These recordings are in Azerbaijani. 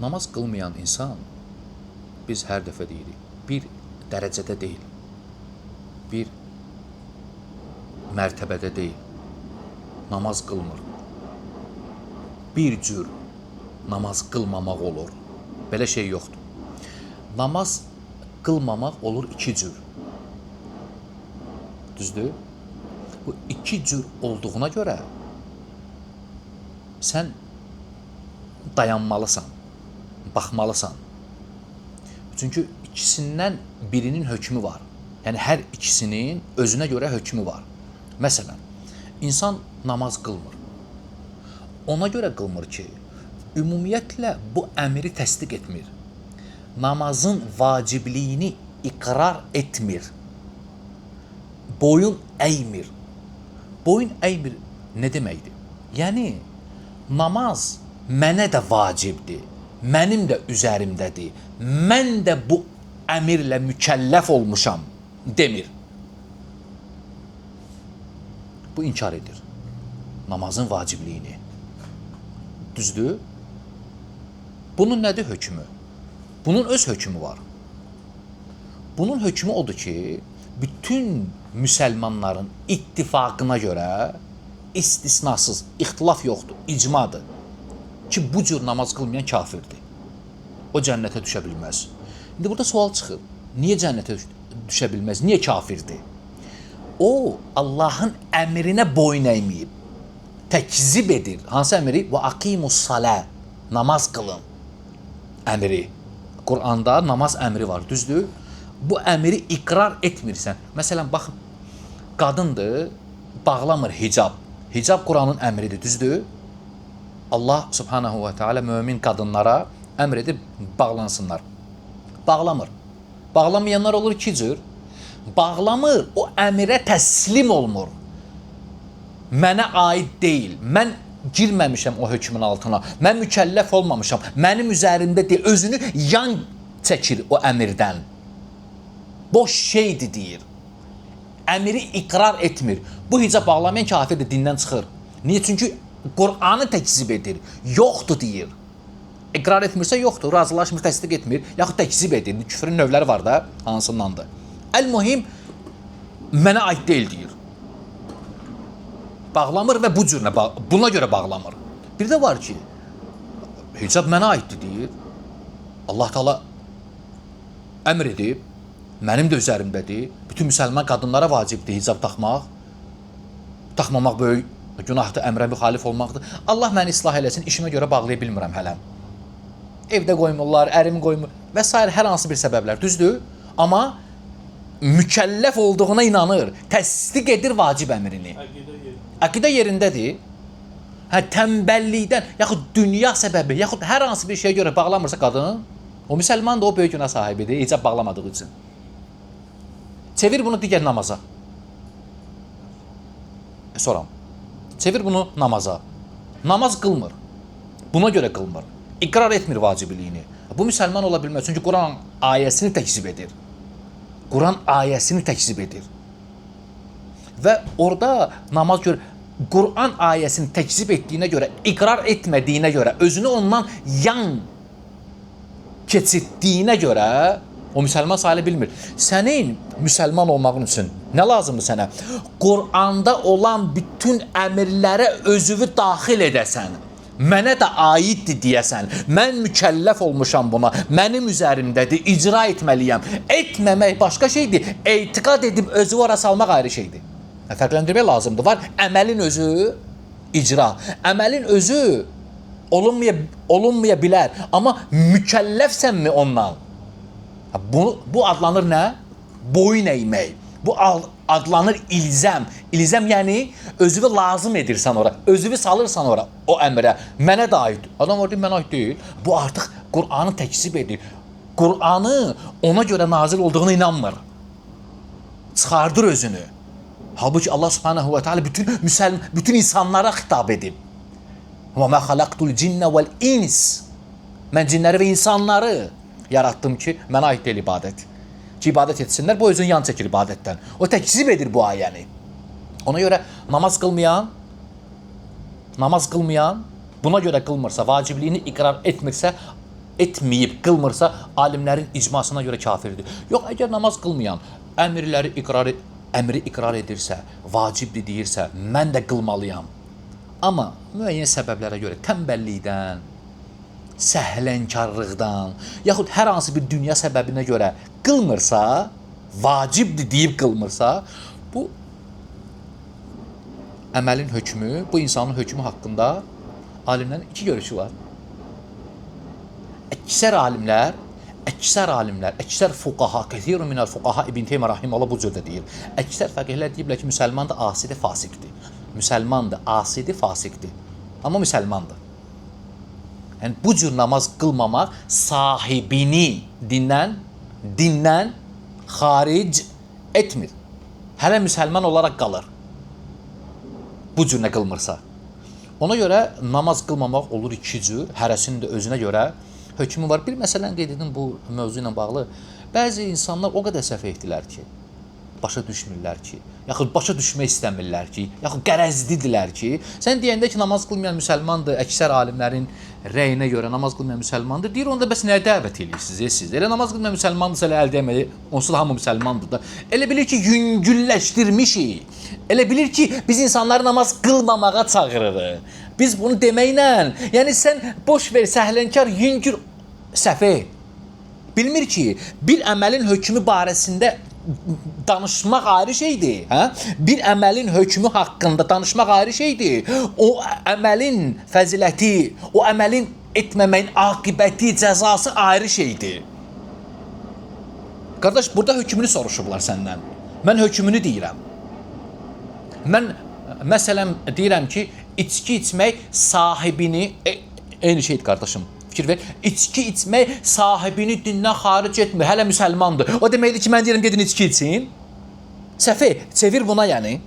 namaz qılmayan insan, biz hər dəfə deyirik, bir dərəcədə deyil, bir mərtəbədə deyil, namaz qılmır. Bir cür namaz qılmamaq olur. Belə şey yoxdur. Namaz qılmamaq olur iki cür. Düzdür? Bu iki cür olduğuna görə sən dayanmalısan, baxmalısan. Çünki ikisindən birinin hökmü var. Yəni hər ikisinin özünə görə hökmü var. Məsələn, insan namaz qılmır. Ona görə qılmır ki, ümumiyyətlə bu əmri təsdiq etmir. Namazın vacibliyini iqrar etmir. Boyun əymir. Boyun əymir nə deməkdir? Yəni, namaz mənə də vacibdir, mənim də üzərimdədir, mən də bu əmirlə mükəlləf olmuşam demir. Bu inkar edir namazın vacibliyini. Düzdür? Bunun nədir hökmü? Bunun öz hökmü var. Bunun hökmü odur ki, bütün müsəlmanların ittifaqına görə istisnasız, ixtilaf yoxdur, icmadır ki, bu cür namaz qılmayan kafirdir. O cənnətə düşə bilməz. İndi burada sual çıxır. Niyə cənnətə düşə bilməz? Niyə kafirdir? O, Allahın əmrinə boyun əyməyib. Təkzib edir. Hansı əmri? Və aqimus salə. Namaz qılın. Əmri. Qur'anda namaz əmri var, düzdür? Bu əmri iqrar etmirsən. Məsələn, baxın, qadındır, bağlamır hicab. Hicab Qur'anın əmridir, düzdür? Allah subhanahu və teala mömin qadınlara əmr edib bağlansınlar. Bağlamır. Bağlamayanlar olur iki cür. Bağlamır, o əmirə təslim olmur. Mənə aid deyil, mən girməmişəm o hökmün altına, mən mükəlləf olmamışam, mənim üzərimdə deyil, özünü yan çəkir o əmirdən. Boş şeydir, deyir. Əmiri iqrar etmir. Bu hicab bağlamayan kafirdir, dindən çıxır. Niyə? Çünki Qur'anı təkzib edir, yoxdur, deyir. İqrar etmirsə yoxdur, razılaşmır, təsdiq etmir, yaxud təkzib edir. Küfrün növləri var da, hansındandır. Əl-mühim, mənə aid deyil, deyir. Bağlamır və bu cürünə, buna görə bağlamır. Bir də var ki, hicab mənə aiddir, deyir. Allah Teala əmr edib, mənim də üzərimdədir, bütün müsəlman qadınlara vacibdir hicab taxmaq. Taxmamaq böyük günahdır, əmrə müxalif olmaqdır. Allah məni islah eləsin, işimə görə bağlaya bilmirəm hələm. Evdə qoymurlar, ərim qoymur və s. hər hansı bir səbəblər, düzdür? Amma mükəlləf olduğuna inanır, təsdiq edir vacib əmrini. Əqidə yerindədir. Hə, tənbəllikdən, yaxud dünya səbəbi, yaxud hər hansı bir şeyə görə bağlamırsa qadın, o müsəlman da o böyük günah sahibidir, icab bağlamadığı üçün. Çevir bunu digər namaza. Soram. Çevir bunu namaza. Namaz qılmır. Buna görə qılmır. İqrar etmir vacibliyini. Bu müsəlman ola bilməz. Çünki Quran ayəsini təkzib edir. Quran ayəsini təkzib edir. Və orada namaz görə, Quran ayəsini təkzib etdiyinə görə, iqrar etmədiyinə görə, özünü ondan yan keçirtdiyinə görə o müsəlman sayıla bilmir. Sənin müsəlman olmağın üçün nə lazımdır sənə? Quranda olan bütün əmirlərə özünü daxil edəsən. Mənə də aiddir deyəsən. Mən mükəlləf olmuşam buna. Mənim üzərimdədir, icra etməliyəm. Etməmək başqa şeydir. Etiqad edib özü ora salmaq ayrı şeydir. Fərqləndirmək lazımdır. Var əməlin özü icra. Əməlin özü olunmaya bilər. Amma mükəlləfsənmi ondan? Bu adlanır nə? Boyun əymək. Bu adlanır ilzəm. İlzəm yəni özünü lazım edirsən ora. Özünü salırsan ora o əmrə. Mənə də aid. Adam orada mənə aid deyil. Bu artıq Qur'anı təkzib edir. Qur'anı ona görə nazil olduğuna inanmır. Çıxardır özünü. Halbuki Allah subhanahu və teala bütün insanlara xitab edib. Və mə xalaqtul cinnə vəl ins. Mən cinləri və insanları yaratdım ki, mənə aid deyil ibadət. Ki, ibadət etsinlər, bu özünü yan çəkir ibadətdən. O təkzib edir bu ayəni. Ona görə namaz qılmayan, buna görə qılmırsa, vacibliyini iqrar etmirsə, etməyib, qılmırsa, alimlərin icmasına görə kafirdir. Yox, əgər namaz qılmayan əmri iqrar edirsə, vacibdir deyirsə, mən də qılmalıyam. Amma müəyyən səbəblərə görə tənbəllikdən, səhlənkarlıqdan, yaxud hər hansı bir dünya səbəbinə görə qılmırsa, vacibdir deyib qılmırsa, bu əməlin hökmü, bu insanın hökmü haqqında alimlərin iki görüşü var. Əksər alimlər, əksər fuqaha, kəthirun minəl fuqaha İbn Teymiyyə rahimehullah bu cürdə deyir. Əksər fəqihlər deyiblər ki, müsəlman da asidir, fasiqdir. Müsəlmandır, asidir, fasiqdir. Amma müsəlmandır. Yəni, bu cür namaz qılmamaq sahibini dindən xaric etmir. Hələ müsəlman olaraq qalır. Bu cür nə qılmırsa. Ona görə namaz qılmamaq olur iki cür, hərəsinin də özünə görə hökmü var. Bir məsələn qeyd edim bu mövzu ilə bağlı. Bəzi insanlar o qədər səhv etdilər ki, başa düşmürlər ki, yaxud başa düşmək istəmirlər ki, yaxud qərəzlidirlər ki, sən deyəndə ki, namaz qılmayan müsəlmandır, əksər alimlərin rəyinə görə namaz qılmayan müsəlmandır, deyir, onda bəs nəyə dəvət edirsiniz, siz? Elə namaz qılmayan müsəlmandırsa, elə əldə etməli, onsuz da hamı müsəlmandır da. Elə bilir ki, yüngülləşdirmişik. Elə bilir ki, biz insanları namaz qılmamağa çağırırıq. Biz bunu deməklə, yəni sən boş ver, səhlənkar, yüngül, səfeh. Bilmir ki, bir əməlin hökmü barəsində danışmaq ayrı şeydir. Hə? Bir əməlin hökmü haqqında danışmaq ayrı şeydir. O əməlin fəziləti, o əməlin etməməyin aqibəti, cəzası ayrı şeydir. Qardaş, burada hökmünü soruşublar səndən. Mən hökmünü deyirəm. Mən, məsələn, deyirəm ki, içki içmək sahibini, eyni şeydir qardaşım, fikir ver, içki içmək sahibini dindən xaric etmir, hələ müsəlmandır. O deməkdir ki, mən deyirəm, gedin içki için. Səfeh, çevir buna yəni.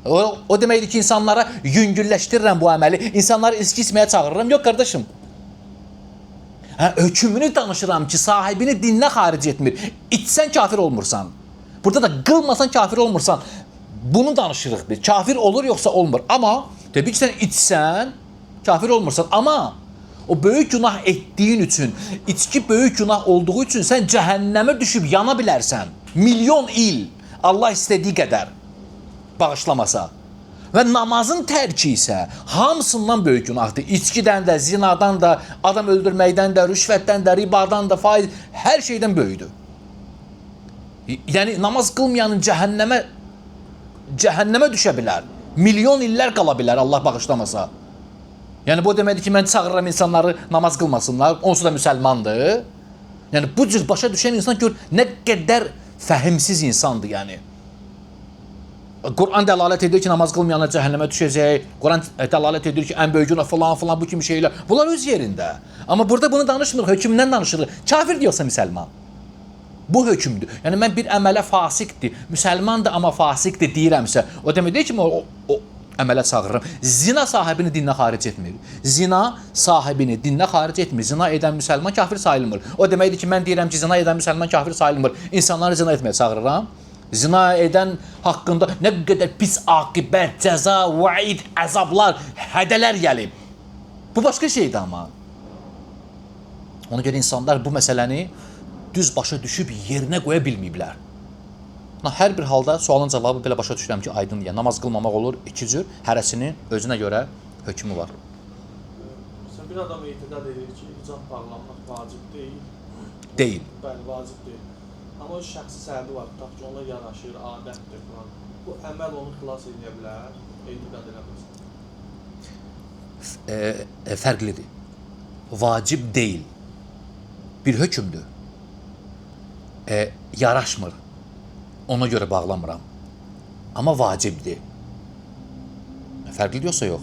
O deməkdir ki, insanlara yüngülləşdirirəm bu əməli, insanları içki içməyə çağırıram. Yox, qardaşım. Hökmünü danışıram ki, sahibini dindən xaric etmir. İçsən kafir olmursan. Burada da qılmasan kafir olmursan. Bunu danışırıq biz. Kafir olur, yoxsa olmur. Amma, təbii ki, sən içsən, kafir olmursan. Amma o böyük günah etdiyin üçün, içki böyük günah olduğu üçün sən cəhənnəmə düşüb yana bilərsən. Milyon il Allah istədiyi qədər bağışlamasa. Və namazın tərki isə hamısından böyük günahdır. İçkidən də, zinadan da, adam öldürməkdən də, rüşvətdən də, ribadan da, faiz, hər şeydən böyükdür. Yəni, namaz qılmayanın cəhənnəmə düşə bilər. Milyon illər qala bilər Allah bağışlamasa. Yəni, bu deməkdir ki, mən çağırıram insanları namaz qılmasınlar, onsuz da müsəlmandır. Yəni, bu cür başa düşən insan gör, nə qədər fəhimsiz insandır, yəni. Quran dəlalət edir ki, namaz qılmayanlar cəhənnəmə düşəcək. Quran dəlalət edir ki, ən böyük günah falan bu kimi şeylər. Bunlar öz yerində. Amma burada bunu danışmırıq, hökmündən danışırıq. Kafir diyorsa müsəlman. Bu hökmdür. Yəni, mən bir əmələ fasiqdir, müsəlmandır, amma fasiqdir deyirəmsə, o demək deyil ki, o əmələ çağırıram. Zina sahibini dindən xaric etmir. Zina sahibini dindən xaric etmir. Zina edən müsəlman kafir sayılmır. O deməkdir ki, mən deyirəm ki, zina edən müsəlman kafir sayılmır. İnsanları zina etməyə çağırıram. Zina edən haqqında nə qədər pis aqibət, cəza, vaid, əzablar, hədələr gəlib. Bu başqa şeydir amma. Ona görə insanlar bu məsələni düz başa düşüb yerinə qoya bilməyiblər. Hər bir halda sualın cavabı belə başa düşürəm ki, aydındır. Yəni, namaz qılmamaq olur iki cür, hərəsinin özünə görə hökmü var. Sən bir adam etiqad edir ki, icab bağlanmaq vacib deyil. Deyil. Bəli, vacib deyil. Amma o şəxsi səbəbi var, tutaq ki, ona yanaşır, adətdir falan. Bu əməl onu xilas edə bilər, etiqad eləməsin. Fərqlidir. Vacib deyil. Bir hökmdür. Yaraşmır. Ona görə bağlamıram. Amma vacibdir. Fərqli diyorsa yox.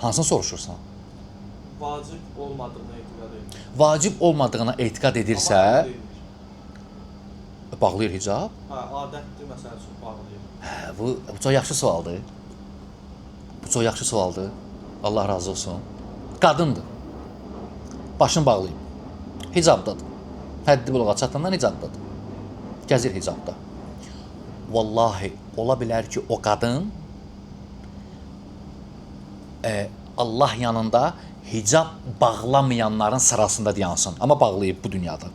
Hansını soruşursan? Vacib olmadığına etiqad edir. Vacib olmadığına etiqad edirsə, bağlayır hicab. Adətdir, məsələ üçün bağlayır. Bu çox yaxşı sualdır. Bu çox yaxşı sualdır. Allah razı olsun. Qadındır. Başını bağlayıb. Hicabdadır. Həddi buluğa çatandan hicabdadır. Gəzir hicabda. Vallahi, ola bilər ki, o qadın Allah yanında hicab bağlamayanların sırasında dayansın. Amma bağlayıb bu dünyada.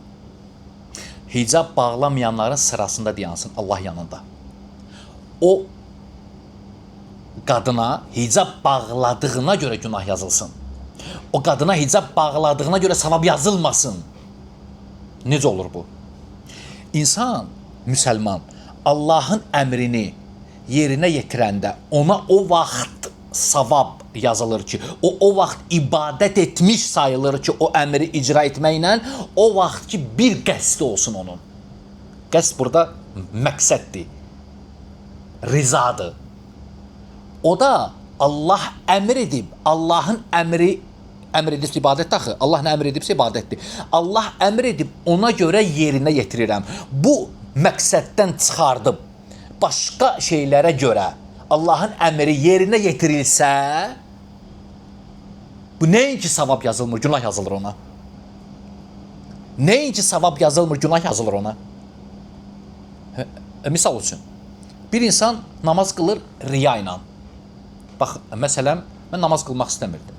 Hicab bağlamayanların sırasında dayansın Allah yanında. O qadına hicab bağladığına görə günah yazılsın. O qadına hicab bağladığına görə savab yazılmasın. Necə olur bu? İnsan, müsəlman, Allahın əmrini yerinə yetirəndə ona o vaxt savab yazılır ki, o vaxt ibadət etmiş sayılır ki, o əmri icra etməklə, o vaxt ki, bir qəsdi olsun onun. Qəsd burada məqsəddir, rizadır. O da Allah əmr edib, Allahın əmr edibsə ibadət axı, Allah nə əmr edibsə ibadətdir. Allah əmr edib, ona görə yerinə yetirirəm. Bu məqsəddən çıxardıb, başqa şeylərə görə Allahın əmri yerinə yetirilsə, bu nəinki savab yazılmır, günah yazılır ona. Nəinki savab yazılmır, günah yazılır ona. Misal üçün, bir insan namaz qılır riya ilə. Bax, məsələn, mən namaz qılmaq istəmirdim.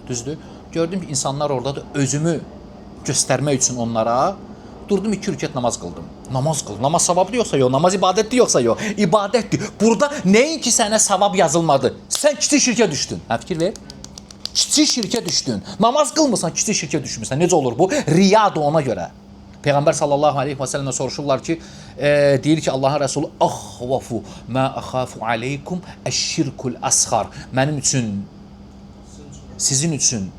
Düzdür? Gördüm ki, insanlar oradadır, özümü göstərmək üçün onlara durdum 2 rükət namaz qıldım. Namaz qıl, namaz savablı yoxsa yox, namaz ibadətli yoxsa yox, ibadətdir. Burada nəinki sənə savab yazılmadı, sən kiçik şirkə düşdün. Hə, fikir ver. Kiçik şirkə düşdün. Namaz qılmırsan, kiçik şirkə düşmürsən. Necə olur bu? Riyadır ona görə. Peyğəmbər sallallahu aleyhi və səlləmə soruşurlar ki, deyir ki, Allahın Rəsulü "Axvafu mə əxafu aleykum əşşirkul əsxar." Mənim üçün, sizin üçün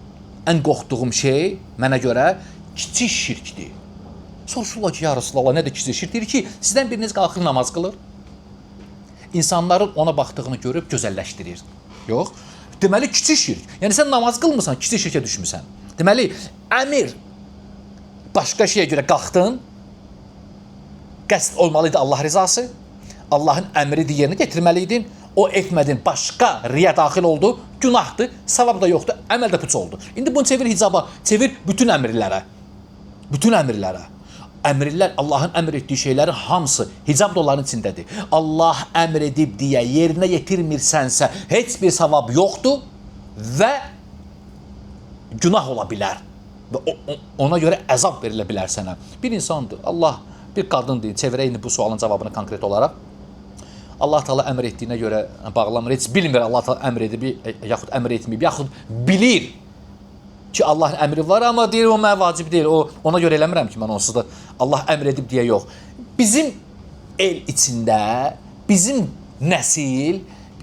ən qorxduğum şey mənə görə kiçik şirkdir. Soruşurlar ki, ya Rasulallah, nədir kiçik şirk? Deyir ki, sizdən biriniz qalxır namaz qılır. İnsanların ona baxdığını görüb gözəlləşdirir. Yox. Deməli, kiçik şirk. Yəni, sən namaz qılmırsan, kiçik şirkə düşmüsən. Deməli, əmir başqa şeyə görə qalxdın, qəsd olmalıydı Allah rizası, Allahın əmri yerinə getirməliydin, o etmədin, başqa riya daxil oldu, günahdır, savab da yoxdur, əməl də puç oldu. İndi bunu çevir hicaba, çevir bütün əmrlərə. Bütün əmrlərə. Əmrlər, Allahın əmr etdiyi şeylərin hamısı hicab da onların içindədir. Allah əmr edib deyə yerinə yetirmirsənsə, heç bir savab yoxdur və günah ola bilər. Və ona görə əzab verilə bilər sənə. Bir insandır, Allah, bir qadındır, çevirək indi bu sualın cavabını konkret olaraq. Allah Teala əmr etdiyinə görə bağlamır, heç bilmir Allah Teala əmr edib, yaxud əmr etməyib, yaxud bilir ki, Allahın əmri var, amma deyir, o mənə vacib deyil, ona görə eləmirəm ki, mən onsuz da Allah əmr edib deyə yox. Bizim el içində, bizim nəsil,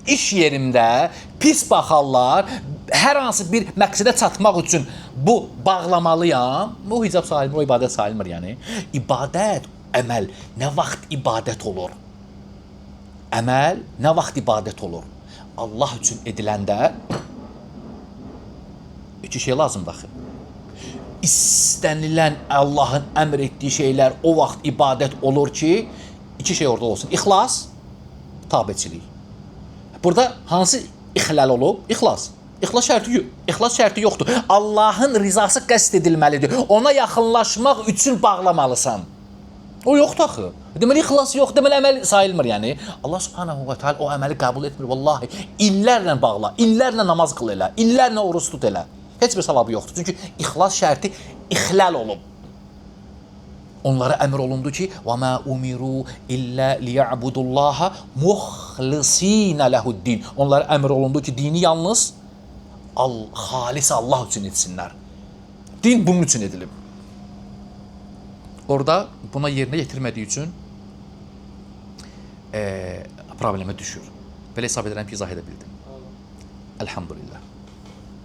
iş yerimdə pis baxarlar, hər hansı bir məqsədə çatmaq üçün bu bağlamalıyam, bu hicab sayılmır, o ibadət sayılmır yəni. İbadət, əməl, nə vaxt ibadət olur? Əməl, nə vaxt ibadət olur? Allah üçün ediləndə iki şey lazımdır axı. İstənilən Allahın əmr etdiyi şeylər o vaxt ibadət olur ki, iki şey orada olsun. İxlas, tabeçilik. Burada hansı ixlal olub? İxlas. İxlas şərti yoxdur. Allahın rizası qəsd edilməlidir. Ona yaxınlaşmaq üçün bağlamalısan. O yoxdur axı. Deməli, ixlas yox, deməli, əməl sayılmır yəni. Allah subhanahu wa ta'ala o əməli qəbul etmir. Vallahi, illərlə bağla, illərlə namaz qıl elə, illərlə oruç tut elə. Heç bir savabı yoxdur. Çünki ixlas şərti ixlal olub. Onlara əmr olundu ki, وَمَا أُمِرُوا إِلَّا لِيَعْبُدُ اللّٰهَ مُخْلِصِينَ لَهُ الدِّينَ. Onlara əmr olundu ki, dini yalnız xalis Allah üçün etsinlər. Din bunun üçün edilib. Orada buna yerinə yetirmədiyi üçün problemə düşür. Belə hesab edirəm ki, izah edə bildim. Elhamdülillah.